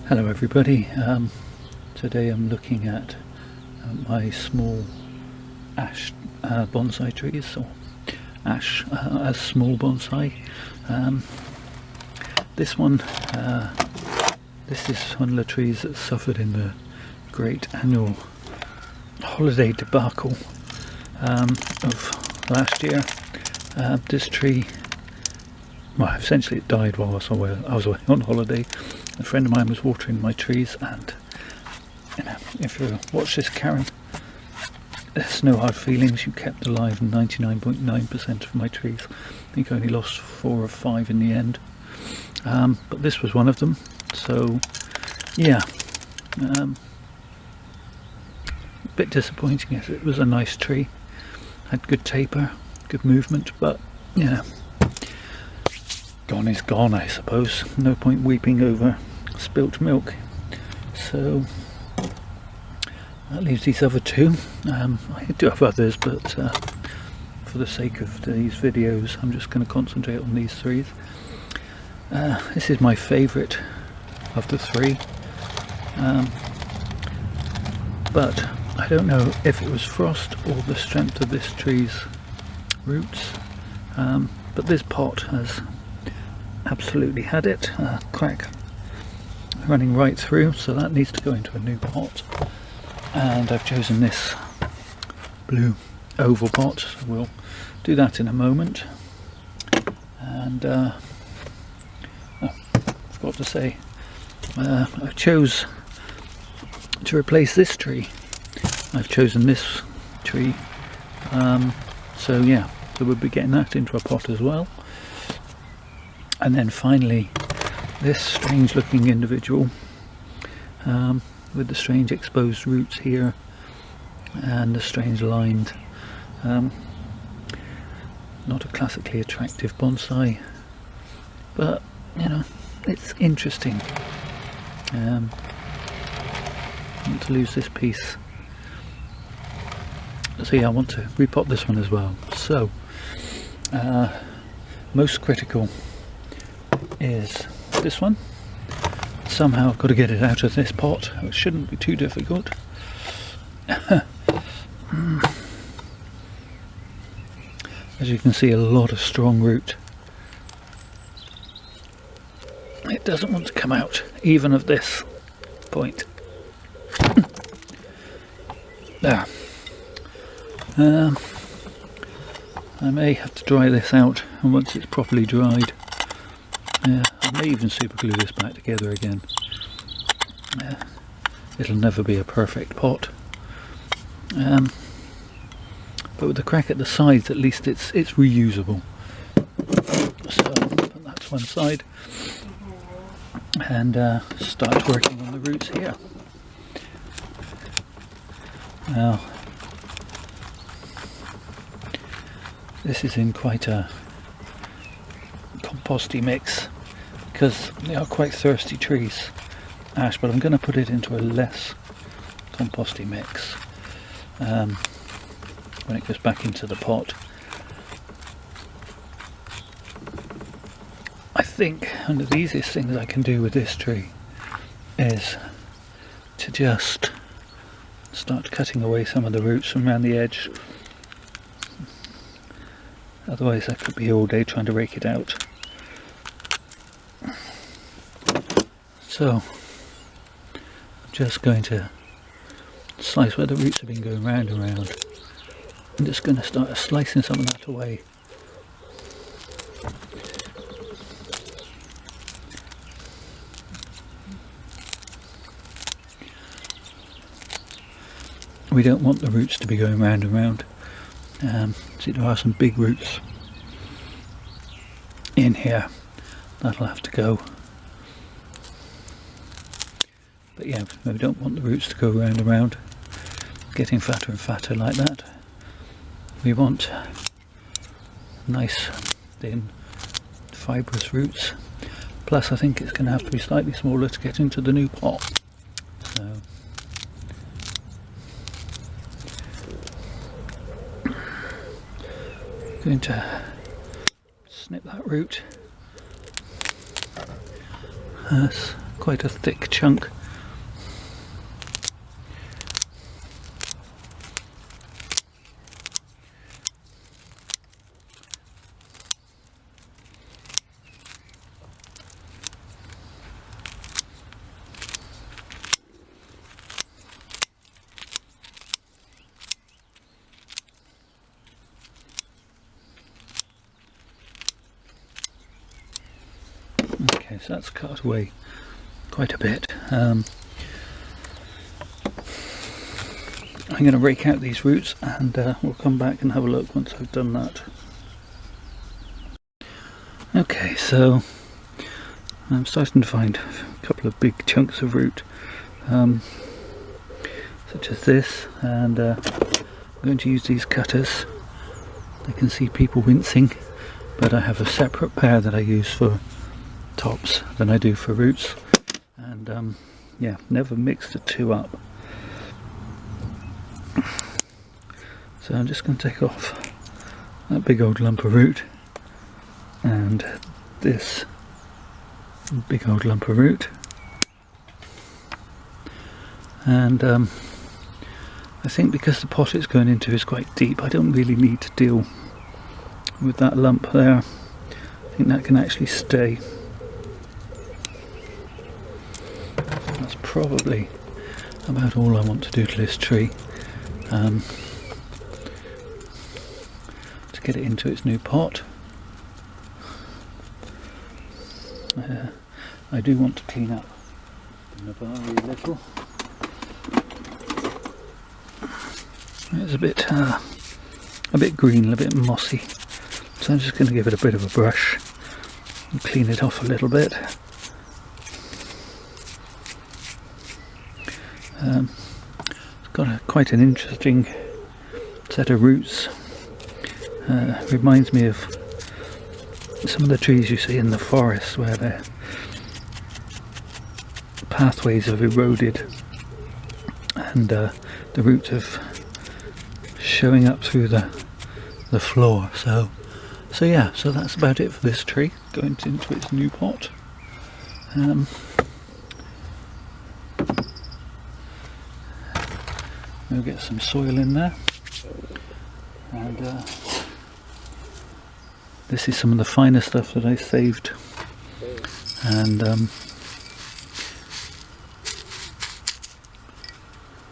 Hello everybody, today I'm looking at my small ash bonsai trees, or ash as small bonsai. This is one of the trees that suffered in the great annual holiday debacle of last year. This tree, well, essentially it died while I was away on holiday. A friend of mine was watering my trees, and you know, if you watch this, Karen, there's no hard feelings. You kept alive 99.9% of my trees. I think I only lost 4 or 5 in the end, but this was one of them. So yeah, a bit disappointing as it was a nice tree, had good taper, good movement, but yeah, gone is gone, I suppose. No point weeping over spilt milk. So that leaves these other two. I do have others, but for the sake of these videos I'm just going to concentrate on these three. This is my favourite of the three, but I don't know if it was frost or the strength of this tree's roots, but this pot has absolutely had it. Crack running right through, so that needs to go into a new pot, and I've chosen this blue oval pot, so we'll do that in a moment. And I forgot to say, I chose to replace this tree. I've chosen this tree, so yeah, so we'll be getting that into a pot as well. And then finally this strange looking individual with the strange exposed roots here and the strange lined, not a classically attractive bonsai, but you know, it's interesting. I want to lose this piece, so yeah, I want to repot this one as well. So most critical is this one. Somehow I've got to get it out of this pot. It shouldn't be too difficult. As you can see, a lot of strong root. It doesn't want to come out even at this point. There. I may have to dry this out, and once it's properly dried, I may even super glue this back together again. It'll never be a perfect pot, but with the crack at the sides, at least it's reusable. So put that to one side and start working on the roots here. Now this is in quite a composty mix because they are quite thirsty trees, ash, but I'm going to put it into a less composty mix when it goes back into the pot. I think one of the easiest things I can do with this tree is to just start cutting away some of the roots from around the edge. Otherwise I could be all day trying to rake it out. So I'm just going to slice where the roots have been going round and round. I'm just going to start slicing some of that away. We don't want the roots to be going round and round. See, there are some big roots in here that'll have to go. But yeah, we don't want the roots to go round and round, getting fatter and fatter like that. We want nice, thin, fibrous roots. Plus I think it's going to have to be slightly smaller to get into the new pot. So going to snip that root. quite a thick chunk. Okay, so that's cut away quite a bit. I'm going to rake out these roots, and we'll come back and have a look once I've done that. Okay, so I'm starting to find a couple of big chunks of root, such as this, and I'm going to use these cutters. I can see people wincing, but I have a separate pair that I use for tops than I do for roots, and yeah, never mix the two up. So I'm just going to take off that big old lump of root and this big old lump of root, and I think because the pot it's going into is quite deep, I don't really need to deal with that lump there. I think that can actually stay. That's probably about all I want to do to this tree, to get it into its new pot. I do want to clean up the barley a little. It's a bit green, a bit mossy, so I'm just going to give it a bit of a brush and clean it off a little bit. It's got quite an interesting set of roots. Reminds me of some of the trees you see in the forest where their pathways have eroded and the roots have showing up through the floor. So yeah, so that's about it for this tree going into its new pot. We'll get some soil in there, and this is some of the finer stuff that I saved, and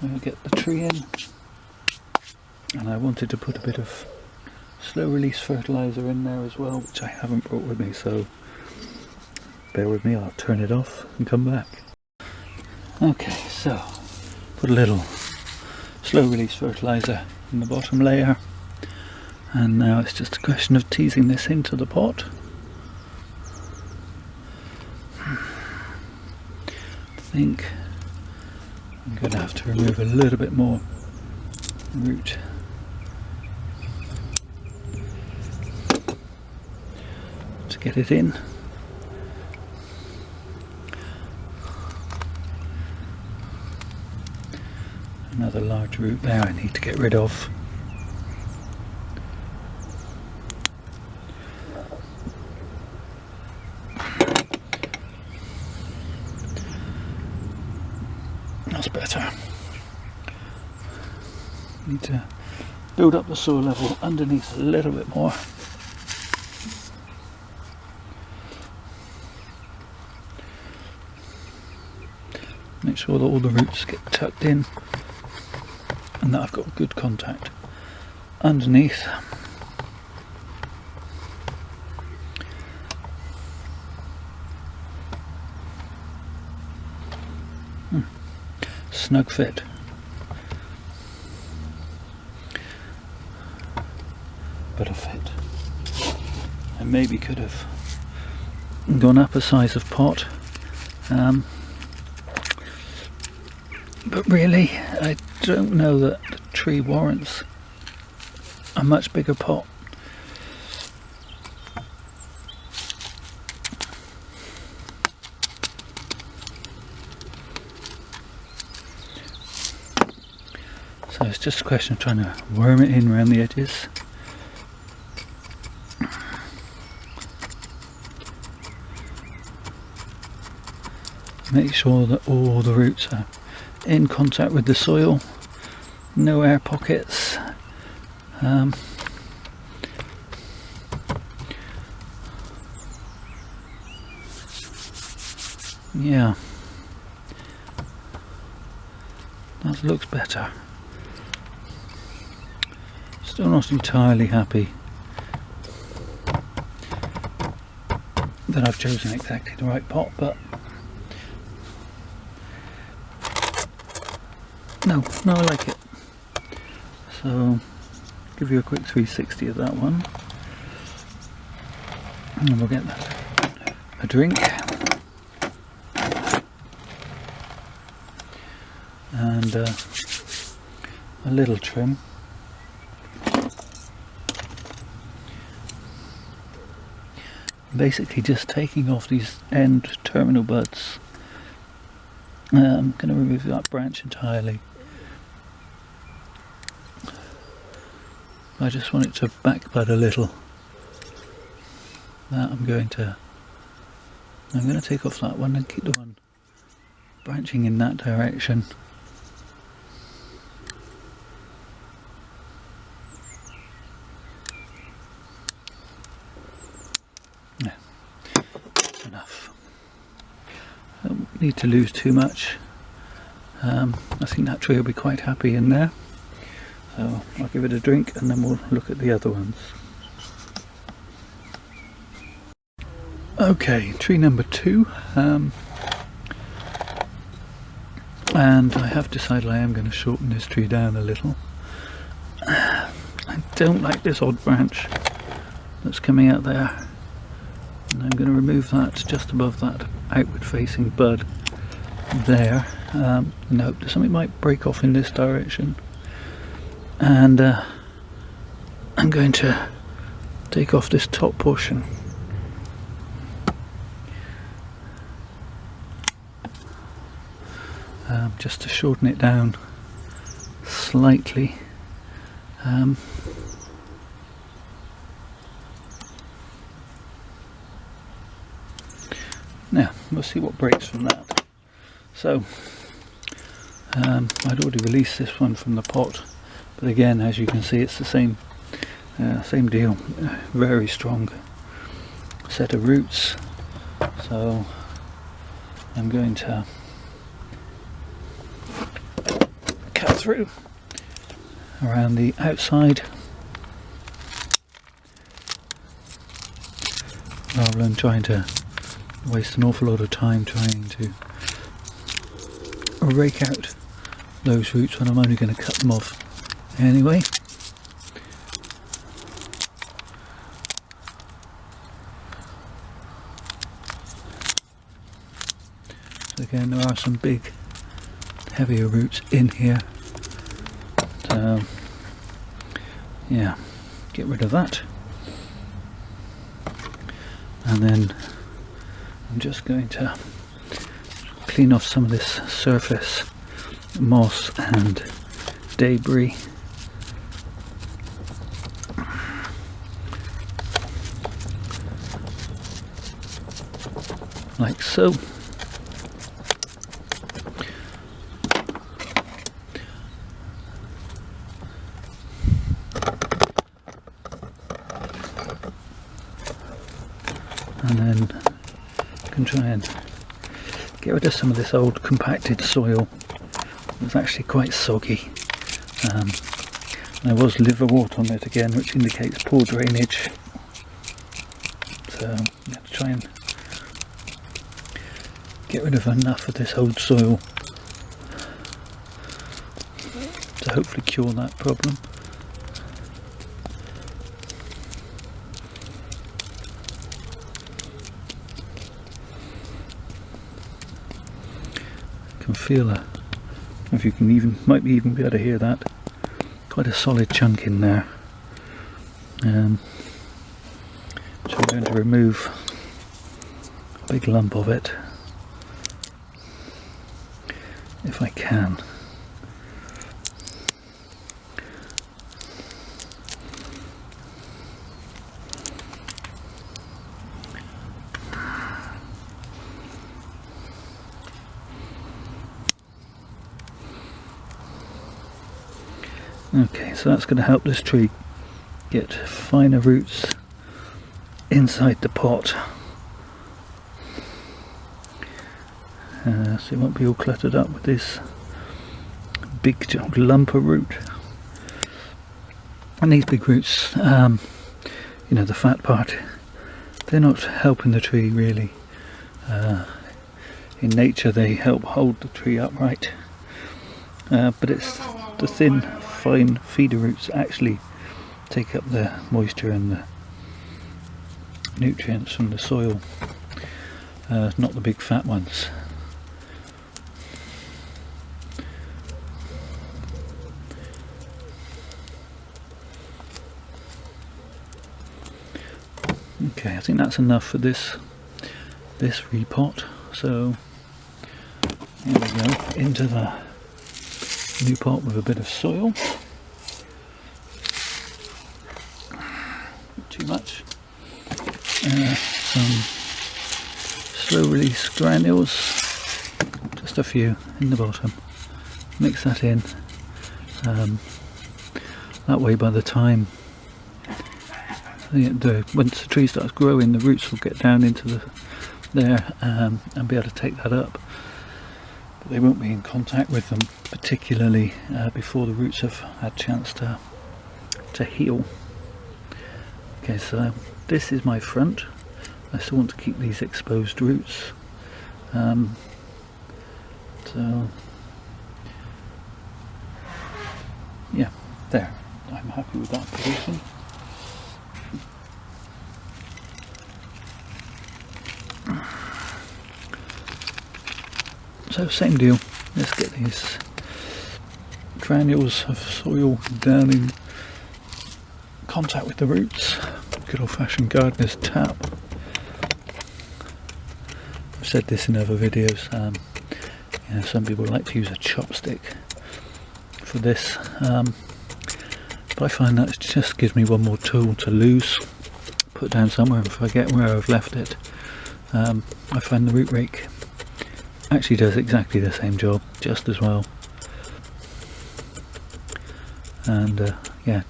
we'll get the tree in, and I wanted to put a bit of slow release fertilizer in there as well, which I haven't brought with me, so bear with me, I'll turn it off and come back. Okay, so put a little slow release fertilizer in the bottom layer, and now it's just a question of teasing this into the pot. I think I'm going to have to remove a little bit more root. To get it in. Another large root there I need to get rid of. That's better. Need to build up the soil level underneath a little bit more. Make sure that all the roots get tucked in and that I've got good contact underneath. Snug fit. But a fit. I maybe could have gone up a size of pot, but really I don't know that the tree warrants a much bigger pot. So it's just a question of trying to worm it in around the edges. Make sure that all the roots are in contact with the soil, no air pockets. Yeah, that looks better. Still not entirely happy that I've chosen exactly the right pot, but no, I like it. So give you a quick 360 of that one, and we'll get a drink and a little trim. Basically just taking off these end terminal buds. I'm going to remove that branch entirely. I just want it to back bud a little. That I'm going to take off that one and keep the one branching in that direction. Yeah, that's enough. Don't need to lose too much. I think that tree will be quite happy in there. So I'll give it a drink and then we'll look at the other ones. Okay, tree number 2. And I have decided I am going to shorten this tree down a little. I don't like this odd branch that's coming out there. And I'm going to remove that just above that outward facing bud there. In hope that something might break off in this direction. And I'm going to take off this top portion. Just to shorten it down slightly. Now we'll see what breaks from that. So I'd already released this one from the pot, but again, as you can see, it's the same deal. Very strong set of roots. So I'm going to cut through around the outside rather than trying to waste an awful lot of time trying to rake out those roots when I'm only going to cut them off anyway. So again, there are some big heavier roots in here, so yeah, get rid of that. And then I'm just going to clean off some of this surface moss and debris. Like so. And then I can try and get rid of some of this old compacted soil. It's actually quite soggy. There was liverwort on it again, which indicates poor drainage. So I'm going to try and get rid of enough of this old soil to hopefully cure that problem. Can feel if you can might even be able to hear that, quite a solid chunk in there. So I'm going to remove a big lump of it if I can. Okay, so that's going to help this tree get finer roots inside the pot, so it won't be all cluttered up with this big lump of root. And these big roots, you know, the fat part, they're not helping the tree really. In nature they help hold the tree upright, but it's the thin, fine feeder roots actually take up the moisture and the nutrients from the soil, not the big fat ones. Okay, I think that's enough for this repot. So here we go, into the new pot with a bit of soil. Not too much. Some slow release granules, just a few in the bottom. Mix that in. That way, by the time once the tree starts growing, the roots will get down into there and be able to take that up. But they won't be in contact with them, particularly before the roots have had a chance to heal. Okay, so this is my front. I still want to keep these exposed roots. So yeah, there. I'm happy with that position. So same deal, let's get these granules of soil down in contact with the roots. Good old fashioned gardener's tap. I've said this in other videos, you know, some people like to use a chopstick for this, but I find that just gives me one more tool to lose, put down somewhere and forget where I've left it. I find the root rake actually does exactly the same job, just as well. And yeah,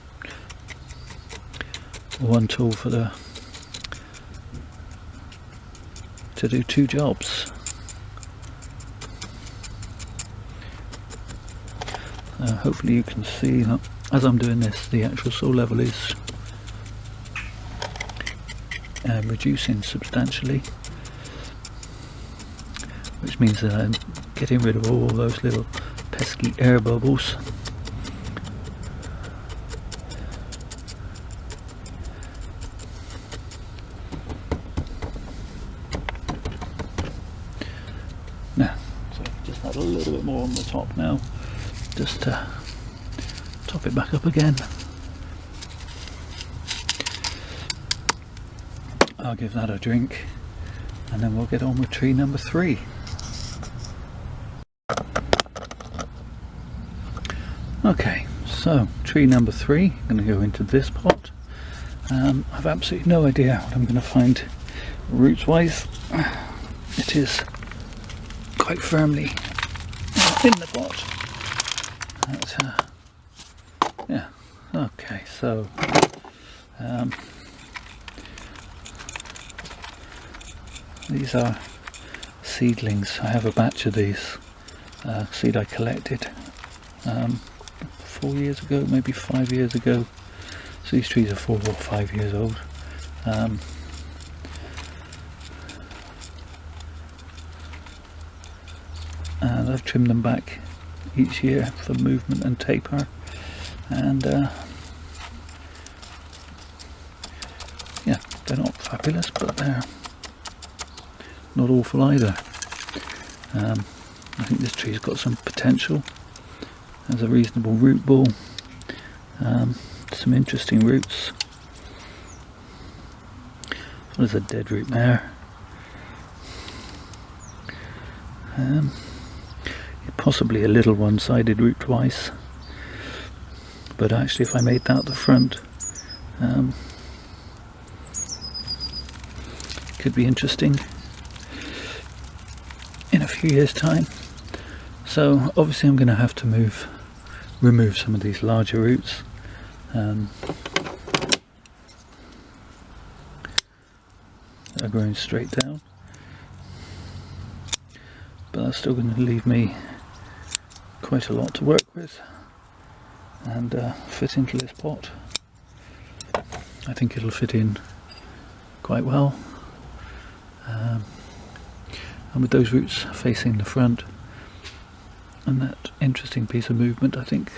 one tool for to do two jobs. Hopefully you can see that as I'm doing this, the actual soil level is reducing substantially, which means that I'm getting rid of all those little pesky air bubbles. Now, so just add a little bit more on the top now, just to top it back up again. I'll give that a drink and then we'll get on with tree number 3. Okay, so tree number 3, I'm going to go into this pot. I've absolutely no idea what I'm going to find roots wise. It is quite firmly in the pot. Yeah, okay, so these are seedlings. I have a batch of these seed I collected 4 years ago, maybe 5 years ago. So these trees are 4 or 5 years old. And I've trimmed them back each year for movement and taper, and yeah, they're not fabulous, but they're not awful either. I think this tree's got some potential. Has a reasonable root ball, some interesting roots. There's a dead root there. Possibly a little one-sided root wise, but actually if I made that the front, could be interesting in a few years time. So obviously I'm going to have to move remove some of these larger roots. That are growing straight down, but that's still going to leave me quite a lot to work with and fit into this pot. I think it'll fit in quite well, and with those roots facing the front and that interesting piece of movement, I think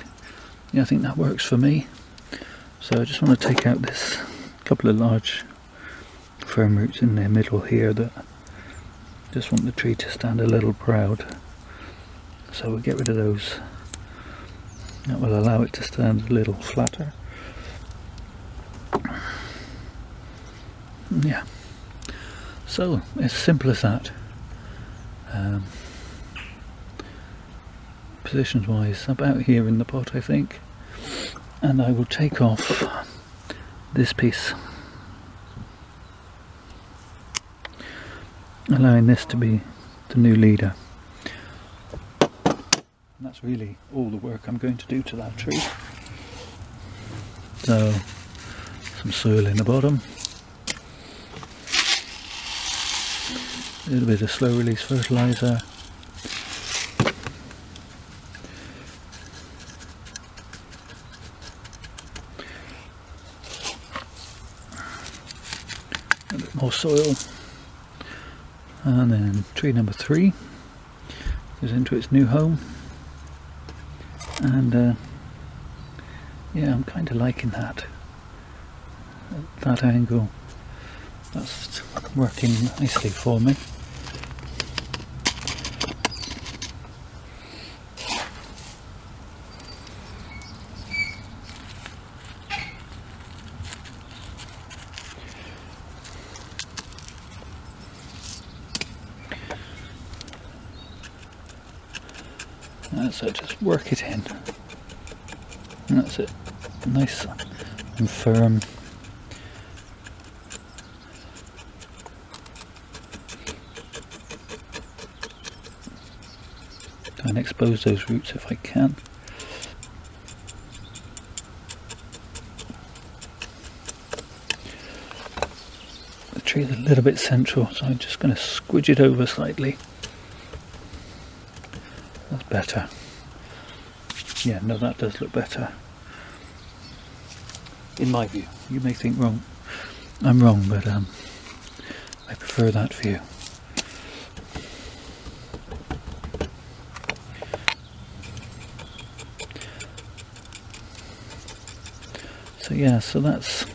that works for me. So I just want to take out this couple of large firm roots in the middle here that just want the tree to stand a little proud. So we'll get rid of those. That will allow it to stand a little flatter. Yeah, so as simple as that. Positions wise, about here in the pot I think, and I will take off this piece, allowing this to be the new leader. And that's really all the work I'm going to do to that tree. So some soil in the bottom, a little bit of slow release fertilizer, a bit more soil, and then tree number 3 goes into its new home. And yeah, I'm kind of liking that angle. That's working nicely for me. So just work it in, and that's it, nice and firm. And expose those roots if I can. The tree is a little bit central, so I'm just going to squidge it over slightly. That's better. Yeah, no, that does look better. In my view. You may think I'm wrong, but I prefer that view. So yeah, so that's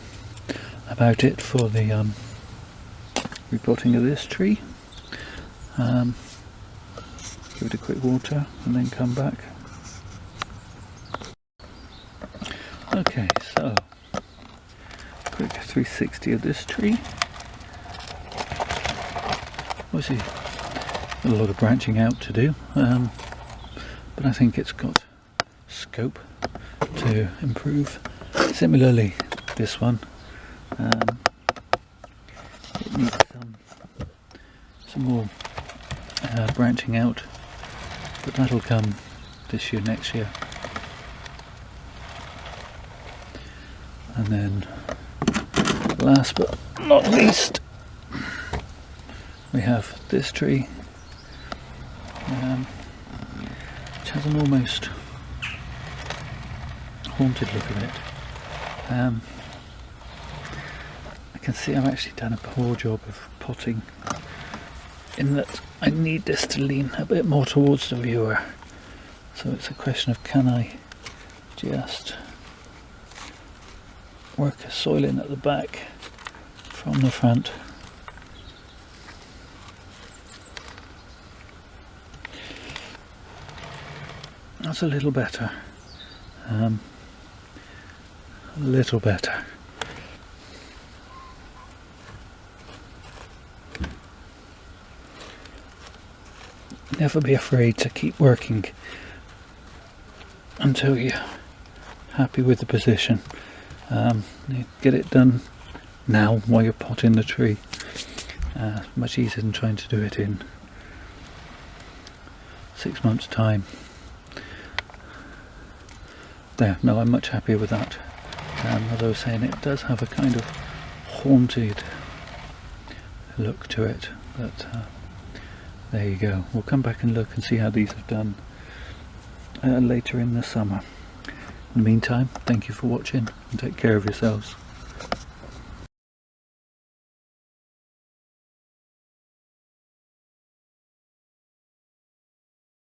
about it for the repotting of this tree. Give it a quick water and then come back. Okay, so quick 360 of this tree. Obviously a lot of branching out to do, but I think it's got scope to improve. Similarly, this one, it needs some more branching out, but that'll come this year, next year. And then last but not least, we have this tree, which has an almost haunted look of it. I can see I've actually done a poor job of potting, in that I need this to lean a bit more towards the viewer. So it's a question of, can I just work a soil in at the back from the front. That's a little better. A little better. Never be afraid to keep working until you're happy with the position. You get it done now while you're potting the tree. Much easier than trying to do it in 6 months' time. there, no, I'm much happier with that. As I was saying, it does have a kind of haunted look to it, but there you go. We'll come back and look and see how these have done later in the summer. In the meantime, thank you for watching and take care of yourselves.